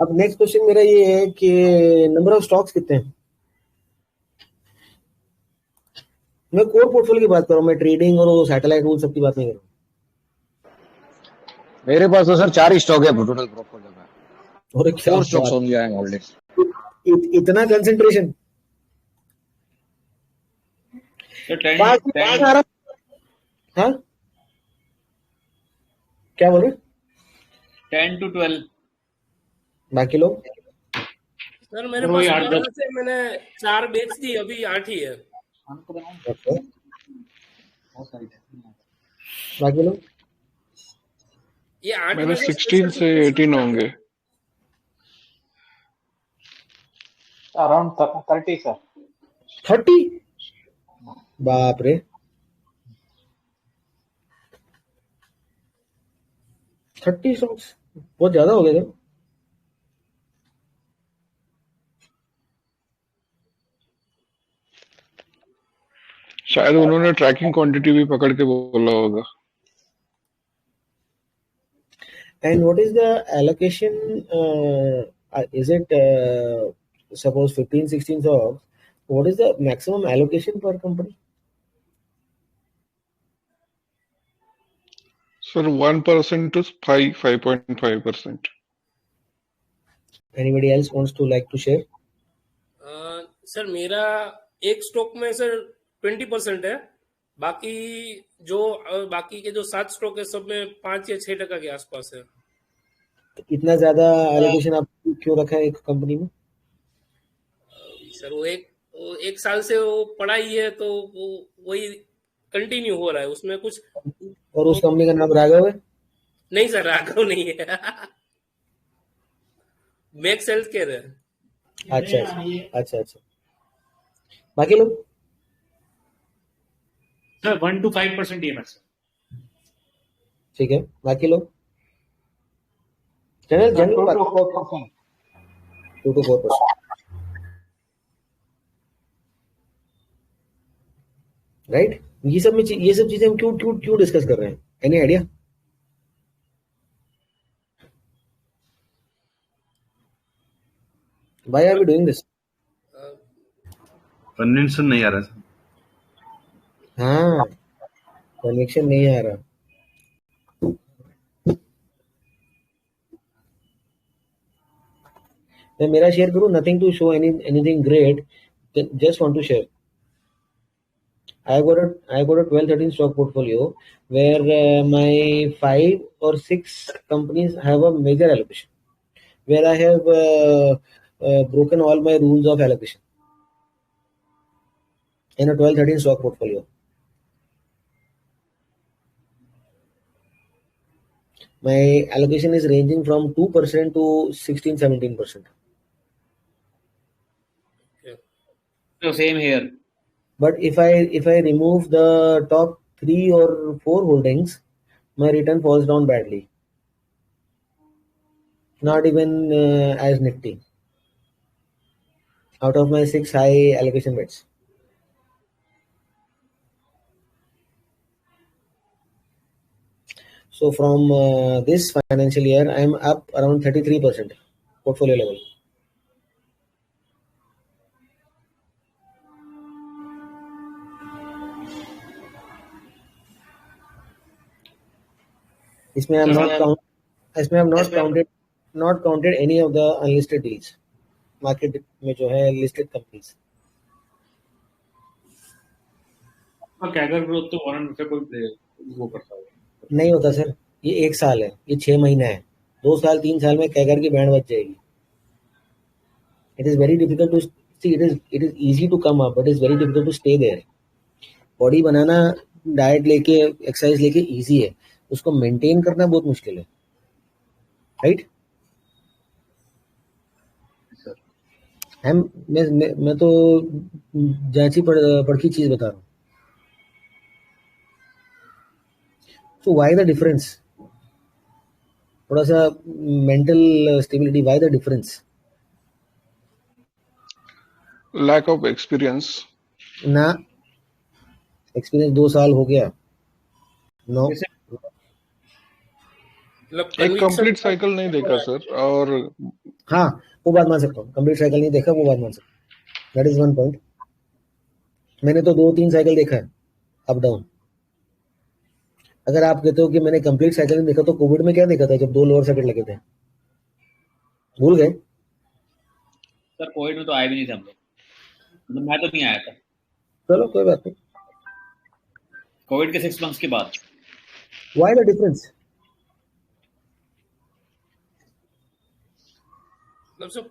अब नेक्स्ट क्वेश्चन मेरा ये है कि नंबर ऑफ स्टॉक्स कितने हैं? मैं कोर पोर्टफोलियो की बात कर रहा हूँ, मैं ट्रेडिंग और सैटेलाइट उन सब की बात नहीं कर रहा हूँ। मेरे पास तो सर 4 ही स्टॉक है टोटल पोर्टफोलियो में, और 4 stocks only I am holding. इतना कंसंट्रेशन? हाँ, क्या बोल रहे? 10 to 12। बाकी लोग? सर मेरे पास 11 से मैंने 4 बेच दी, अभी 8 ही है। बाकी लोग? ये 8 मेरे में 16 से 18 होंगे। Around 30 sir. 30? बाप रे, 30 स्टॉक्स बहुत ज्यादा हो गए थे। शायद उन्होंने ट्रैकिंग क्वांटिटी भी पकड़ के बोला होगा। And what is the allocation? Is it suppose 15-16 stocks? What is the maximum allocation per company? Sir 1% to 5.5%। Anybody else wants to like to share? Sir मेरा एक स्टॉक में सर 20% है बाकी बाकी के जो 7 स्टॉक है सब में 5 या 6% के आसपास है। तो इतना ज्यादा एलोकेशन आप क्यों रखा है एक कंपनी में? सर वो एक साल से वो पड़ा ही है, तो वो वही कंटिन्यू हो रहा है, उसमें कुछ। और उस कंपनी का नाम राघव है? नहीं सर, राघव नहीं है। मैक्स हेल्थ केयर है। अच्छा अच्छा अच्छा। बाकी लोग सर 1 to 5% EMS। ठीक है, बाकी लोग जनरल 2 to 4%। 2 to 4%, right? ये सब चीजें हम क्यों क्यों क्यों डिस्कस कर रहे हैं? Any idea? Why are we doing this? Convention नहीं आ रहा सर। हाँ, कनेक्शन नहीं आ रहा। मैं मेरा शेयर करूं, nothing to show anything great, just want to share. I got a 12-13 stock portfolio where my 5 or 6 companies have a major allocation, where I have broken all my rules of allocation in a 12-13 stock portfolio. My allocation is ranging from 2% to 16-17%. So same here. But if I remove the top 3 or 4 holdings, my return falls down badly. Not even as nifty out of my 6 high allocation bets. So from this financial year, I am up around 33% portfolio level. इसमें I have not counted any of the unlisted deals. Market में जो है लिस्टेड कंपनीज। कैगर ग्रोथ तो वॉरेन बफेट कोई वो करता है नहीं होता सर, ये 1 साल है, ये 6 महीना है, 2 साल 3 साल में कैगर की बैंड बच जाएगी। It is very difficult to see, it is easy to come up, but is very difficult to stay there. Body बनाना डाइट लेके एक्सरसाइज लेके इजी है, उसको मेंटेन करना बहुत मुश्किल है, राइट? मैं तो जांची पढ़ी चीज बता रहा हूँ। तो व्हाई द डिफरेंस? थोड़ा सा mental stability, why the difference? Lack of experience ना, एक्सपीरियंस 2 साल हो गया। नो, एक कंप्लीट साइकिल नहीं देखा सर। और हाँ, वो बात मान सकता हूँ, कंप्लीट साइकिल नहीं देखा, वो बात मान सकता हूँ, दैट इज वन पॉइंट। मैंने तो 2-3 साइकिल देखा है अप डाउन। अगर आप कहते हो कि मैंने कंप्लीट साइकिल नहीं देखा, तो कोविड में क्या देखा था जब 2 लोअर सर्किट लगे थे? भूल गए? सर कोविड में तो आए भी नहीं थे हम लोग, मतलब मैं तो नहीं आया था। चलो कोई बात नहीं। कोविड के 6 मंथ्स के बाद। Why the difference? मतलब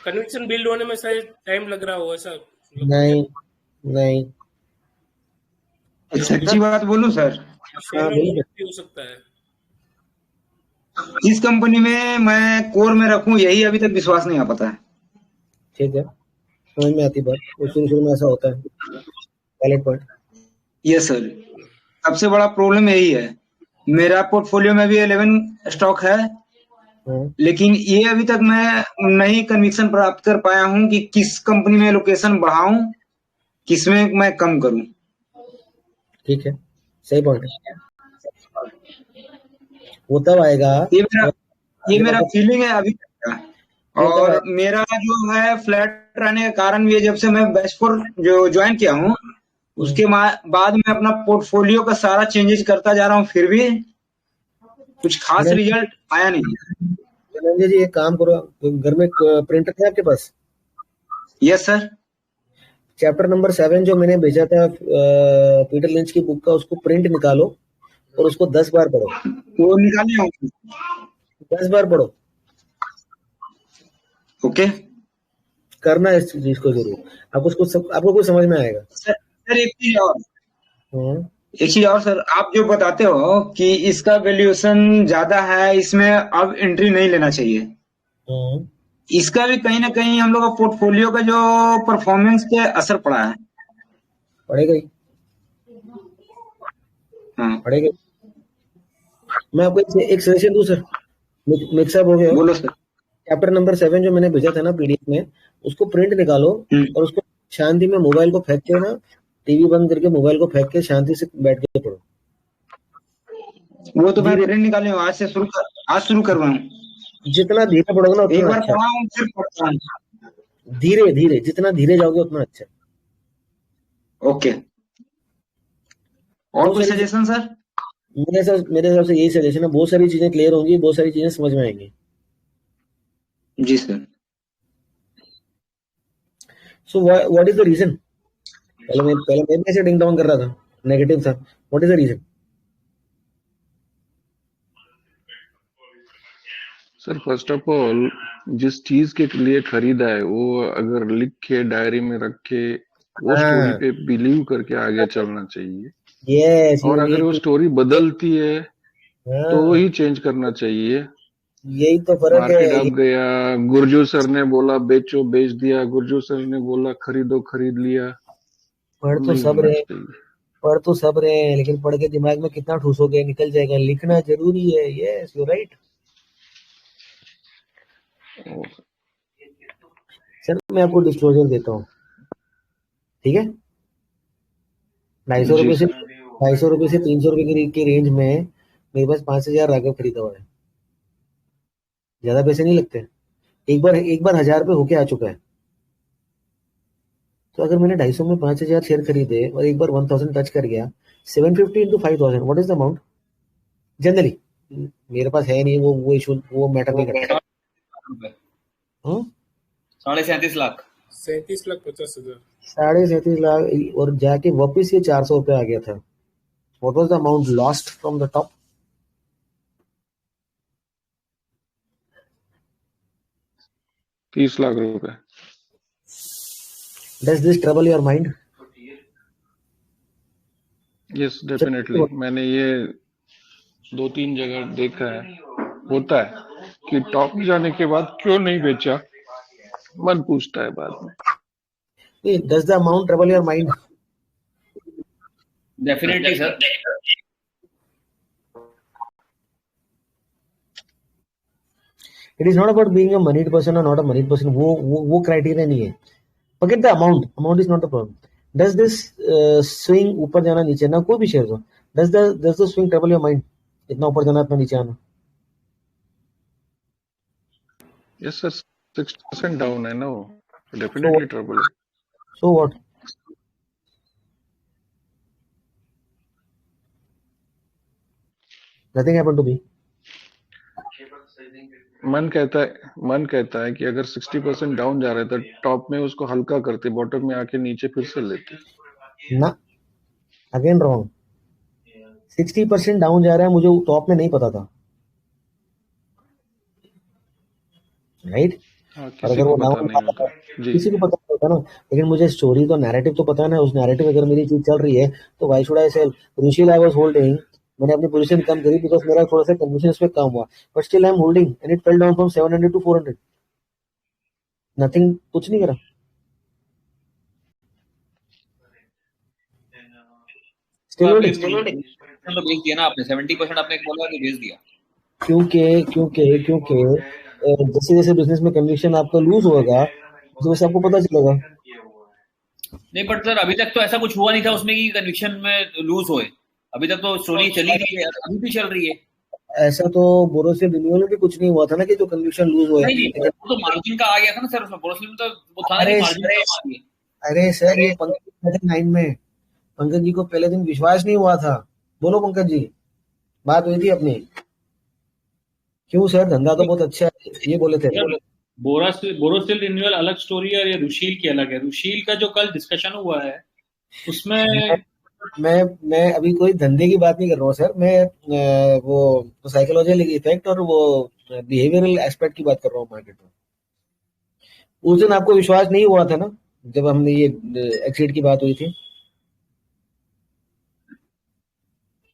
कन्विक्शन बिल्ड होने में शायद टाइम लग रहा हो, ऐसा? नहीं। सच्ची बात बोलूं सर, हो सकता है। जिस कंपनी में मैं कोर में रखूं, यही अभी तक विश्वास नहीं आ पाता है। ठीक है, समझ में आती बात। वो शुरू में ऐसा होता है, वैलिड पॉइंट। यस सर, सबसे बड़ा प्रॉब्लम यही है। मेरा पोर्टफोलियो में भी 11 स्टॉक है, लेकिन ये अभी तक मैं नहीं कन्विक्शन प्राप्त कर पाया हूं कि किस कंपनी में लोकेशन बढ़ाऊं, किसमें मैं कम करूं। ठीक है, सही पॉइंट है, वो तब आएगा। ये मेरा फीलिंग है अभी तक का। और मेरा जो है फ्लैट रहने के कारण भी, जब से मैं बेस्ट4 जो ज्वाइन किया हूँ, उसके बाद मैं अपना पोर्टफोलियो का सारा चेंजेस करता जा रहा हूँ, फिर भी कुछ खास रिजल्ट आया नहीं। धनंजय जी, एक काम करो, घर में प्रिंटर है आपके पास? Yes sir. चैप्टर नंबर 7 जो मैंने भेजा था पीटर लिंच की बुक का, उसको प्रिंट निकालो और उसको 10 बार पढ़ो। वो निकाले हूँ। 10 बार पढ़ो। ओके, करना इस चीज को जरूर, आपको कुछ समझ में आएगा। सर एक चीज और सर, आप जो बताते हो कि इसका वैल्यूएशन ज्यादा है, इसमें अब एंट्री नहीं लेना चाहिए, इसका भी कहीं ना कहीं हम लोग का पोर्टफोलियो का जो परफॉर्मेंस पे असर पड़ा है। पड़ेगा ही। हाँ पड़ेगा। मैं आपको एक सजेशन दूं सर, मिक्सअप हो गया। बोलो सर। चैप्टर नंबर 7 जो मैंने भेजा था ना पीडीएफ में, उसको प्रिंट निकालो और उसको शांति में मोबाइल को फेंक के ना, टीवी बंद करके मोबाइल को फेंक के शांति से बैठ के पढ़ो। वो तो मैं प्रिंट निकाले हूँ, आज शुरू कर रहा हूँ। जितना धीरे पढ़ोगे ना एक उतना बार अच्छा। पढ़ा हूँ, फिर पढ़ता हूँ। धीरे धीरे, जितना धीरे जाओगे उतना अच्छा। ओके, और कोई सजेशन सर? मेरे हिसाब से यही सजेशन है। बहुत सारी चीजें क्लियर होंगी, बहुत सारी चीजें समझ में आएंगी। जी sir. So what is the reason? पहले मैं भी ऐसे डिंग डाउन कर रहा था, नेगेटिव था। What is the reason? Sir first of all, जिस चीज के लिए खरीदा है वो अगर लिख के डायरी में रख के वो स्टोरी पे बिलीव करके आगे चलना चाहिए। यस, और अगर वो स्टोरी बदलती है तो ही चेंज करना चाहिए। यही तो फर्क है। मार्केट अप गया, गुरजू सर ने बोला बेचो, बेच दिया, गुरजू सर ने बोला खरीदो, खरीद लिया। पढ़ तो सब रहे, लेकिन पढ़ के दिमाग में कितना ठूसोगे, निकल जाएगा। लिखना जरूरी है। Yes, you right sir. मैं आपको डिस्क्लोजर देता हूँ, ठीक है? 250 रुपए से 300 रुपए की रेंज में मेरे पास 5000 राघव खरीदा हुआ है। ज्यादा पैसे नहीं लगते। एक बार 1000 रुपए होके आ चुका है। तो अगर मैंने 250 में 5000 शेयर खरीदे और एक बार 1000 टच कर गया, 750 into 5000, what is the amount? Generally मेरे पास है नहीं, वो इशू, वो मैटर नहीं करता। 37.5 लाख 37,50,000 37.5 लाख, और जाके वापिस ये 400 रुपए आ गया था। What was the amount lost from the top? 30 lakh रुपए। Does this trouble your mind? Yes definitely. मैंने ये 2-3 जगह देखा है, होता है कि टॉप में जाने के बाद क्यों नहीं बेचा, मन पूछता है बाद में। Does the amount trouble your mind? Definitely sir. It is not about being a moneyed person or not a moneyed person. वो criteria नहीं है। Forget the amount. Amount is not a problem. Does this swing ऊपर जाना नीचे ना, कोई भी शेयर हो, does the swing trouble your mind? इतना ऊपर जाना इतना नीचे आना। यस सर, 6% डाउन है ना वो, डेफिनेटली ट्रबल है। So what? Nothing happened to me. मन कहता है कि अगर 60% डाउन जा रहा है तो टॉप में उसको हल्का करते, बॉटम में आके नीचे फिर से लेते ना, अगेन रॉन्ग। 60% डाउन जा रहा है, मुझे टॉप में नहीं पता था, राइट? और अगर वो डाउन किसी को पता होता ना, लेकिन मुझे स्टोरी तो नैरेटिव तो पता ना। उस नैरेटिव अगर मेरी चीज चल रही है तो why should I sell? Rushil I was holding, मैंने अपनी पोजीशन कम करी बिकॉज मेरा थोड़ा सा कन्विक्शन इस पे कम हुआ, but still I am holding and it fell down from 700 to 400। Nothing, कुछ नहीं करा। स्टिल होल्डिंग तो बेच दिया ना आपने, 70% आपने बोला कि बेच दिया। क्योंकि जैसे जैसे बिजनेस में कन्विक्शन आपका लूज होगा उस वजह से आपको पता चलेगा। नहीं बट सर अभी तक तो ऐसा कुछ हुआ नहीं था उसमें कि कन्विक्शन में लूज होए। अभी तक तो स्टोरी चली रही है, अभी भी चल रही है। ऐसा तो बोरोसिल रिन्यूअल में भी कुछ नहीं हुआ था ना कि जो कन्विक्शन लूज हुआ है। नहीं वो तो मार्जिन का आ गया था ना सर, उसमें बोरोसिल में तो वो था नहीं मार्जिन का आ गया। अरे सर, ये पंकज 9 में पंकज जी को पहले दिन विश्वास नहीं हुआ था। बोलो पंकज जी, बात हुई थी अपनी, क्यों सर धंधा तो बहुत अच्छा है, ये बोले थे। बोरोसिल रिन्यूअल अलग स्टोरी है और ये रुशील की अलग है। रुशील का जो कल डिस्कशन हुआ है उसमें मैं अभी कोई धंधे की बात नहीं कर रहा हूँ सर। मैं वो साइकोलॉजिकल इफेक्ट और वो बिहेवियरल एस्पेक्ट की बात कर रहा हूँ मार्केट में। उस दिन आपको विश्वास नहीं हुआ था ना जब हमने ये एक्सिट की बात हुई थी?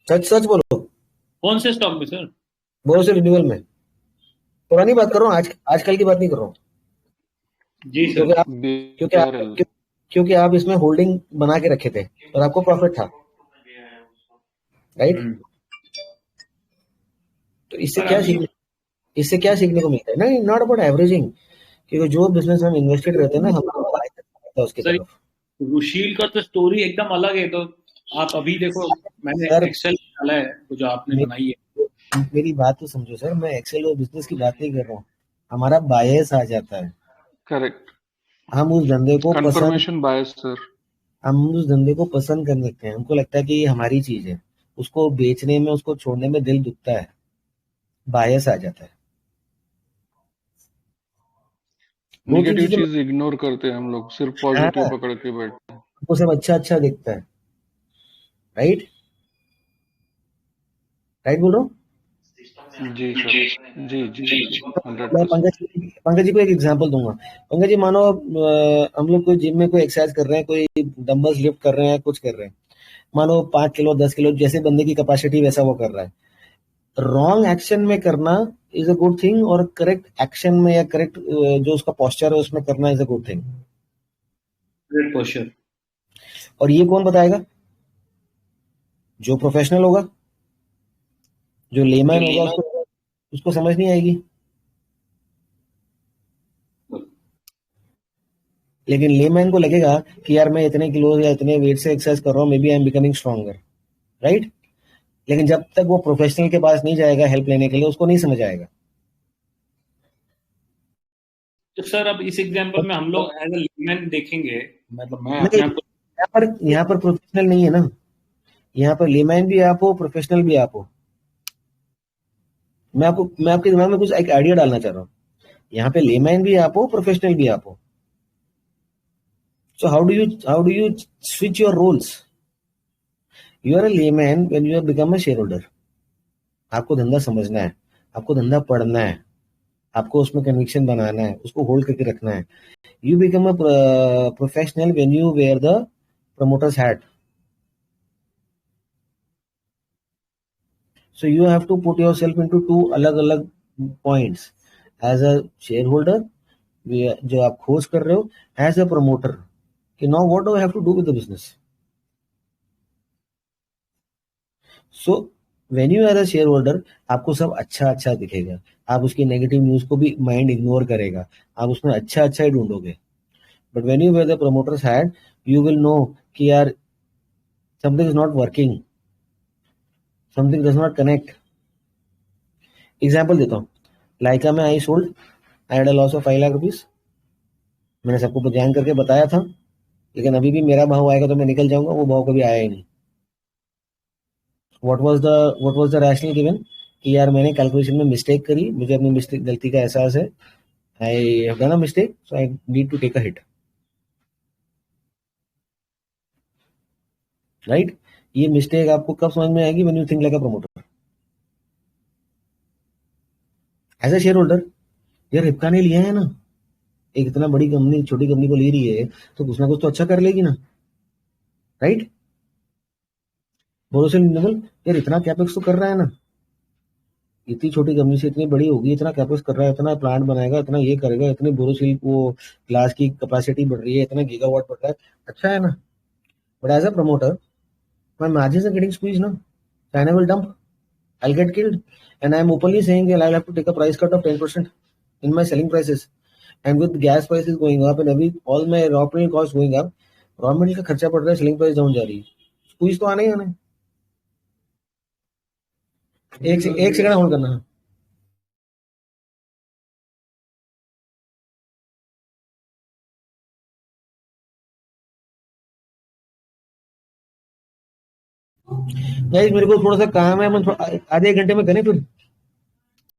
सच सच बोलो। कौन से स्टॉक में सर? बोरोसिल रिन्यूअल में। पुरानी बात कर रहा हूँ, आजकल की बात नहीं कर रहा हूँ। जी सर। क्योंकि आप इसमें होल्डिंग बना के रखे थे और आपको प्रॉफिट था, राइट? तो इससे क्या सीखने को मिलता है? नहीं, नॉट अबाउट एवरेजिंग, क्योंकि जो बिजनेस में हम इन्वेस्टेड रहते हैं ना, हम उसके तरफ। रुशील का तो स्टोरी एकदम अलग है। तो आप अभी देखो, मैंने एक्सेल डाला है तो जो आपने बनाई है। मेरी बात तो समझो सर, मैं एक्सेल और बिजनेस की बात नहीं कर रहा हूँ। हमारा बायस आ जाता है। करेक्ट। हम उस धंधे को कंफर्मेशन बायस सर। हम उस धंधे को पसंद करने लगते हैं। हमको लगता है कि ये हमारी चीज है। उसको बेचने में, उसको छोड़ने में दिल दुखता है, बायस आ जाता है। नेगेटिव चीज इग्नोर करते हैं हम लोग, सिर्फ पॉजिटिव पकड़ के बैठते हैं। वो सब अच्छा अच्छा दिखता है, राइट? राइट बोल रहा हूँ? जी सर, जी। पंकज जी को एक एग्जांपल दूंगा। पंकज जी, मानो हम लोग कोई जिम में कोई एक्सरसाइज कर रहे हैं, कोई डंबल्स लिफ्ट कर रहे हैं, कुछ कर रहे हैं। मानो 5 किलो 10 किलो, जैसे बंदे की कैपेसिटी वैसा वो कर रहा है। रॉन्ग एक्शन में करना इज अ गुड थिंग, और करेक्ट एक्शन में या करेक्ट जो उसका पोस्चर है उसमें करना इज अ गुड थिंग। और ये कौन बताएगा? जो प्रोफेशनल होगा। जो लेमैन होगा उसको समझ नहीं आएगी। लेकिन लेमैन को लगेगा कि यार मैं इतने किलो या इतने वेट से एक्सरसाइज कर रहा हूँ, maybe I am becoming stronger, right? लेकिन जब तक वो प्रोफेशनल के पास नहीं जाएगा हेल्प लेने के लिए, उसको नहीं समझ आएगा। तो सर अब इस एग्जांपल में हम लोग एज अ लेमैन देखेंगे, मतलब मैं यहाँ पर प्रोफेशनल नहीं है ना। यहाँ पर लेमैन भी आप हो, प्रोफेशनल भी आप हो। मैं आपके दिमाग में कुछ एक आइडिया डालना चाह रहा हूँ। यहाँ पे लेमैन भी आप हो, प्रोफेशनल भी आप हो। So how do you switch your roles? You are a layman when you have become a shareholder. आपको धंधा समझना है, आपको धंधा पढ़ना है, आपको उसमें कन्विक्शन बनाना है, उसको होल्ड करके रखना है। You become a professional when you wear the promoter's hat. So you have to put yourself into two अलग-अलग points. As a shareholder, जो आप खोज कर रहे हो, as a promoter, कि now what do I have to do with the business? So when you are a shareholder, आपको सब अच्छा अच्छा दिखेगा। आप उसकी नेगेटिव न्यूज को भी माइंड इग्नोर करेगा, आप उसमें अच्छा अच्छा ही ढूंढोगे। But when you wear the promoter's hat, you will know कि यार something is not working, something does not connect. Example देता हूँ। लाइका में I sold, I had a loss of 5 lakh rupees. मैंने सबको जान करके बताया था, लेकिन अभी भी मेरा भाव आएगा तो मैं निकल जाऊंगा, वो भाव कभी आया ही नहीं। What was the rationale given? कि यार मैंने कैलकुलेशन में मिस्टेक करी, मुझे अपनी मिस्टेक गलती का एहसास है। I have done a mistake, so I need to take a hit. Right? ये मिस्टेक आपको कब समझ में आएगी? When you think like a promoter. As a shareholder, यार रिप्का ने लिया है ना, एक इतना बड़ी कंपनी छोटी कंपनी को ले रही है, तो कुछ ना कुछ तो अच्छा कर लेगी ना, राइट? बोरोसिल रिन्यूअल यार इतना कैपेक्स तो कर रहा है ना, इतनी छोटी कंपनी से इतनी बड़ी होगी, इतना कैपेक्स कर रहा है, इतना प्लांट बनाएगा, इतना ये करेगा, इतनी बोरोसिल वो ग्लास की कैपेसिटी बढ़ रही है, इतना गीगावाट बढ़ रहा है, अच्छा है ना। But as a promoter, my margins are getting squeezed ना, and I will dump, I will get killed, and I am openly saying I will have to take a price cut of 10% in my selling prices, and with gas prices going up and every all my raw material cost going up, raw material का खर्चा बढ़ रहा है, सेलिंग प्राइस डाउन जा रही है, स्क्वीज तो आना ही आना है। एक सेकंड होल्ड करना है। गाइस मेरे को थोड़ा सा काम है, मैं आधे घंटे में करें फिर।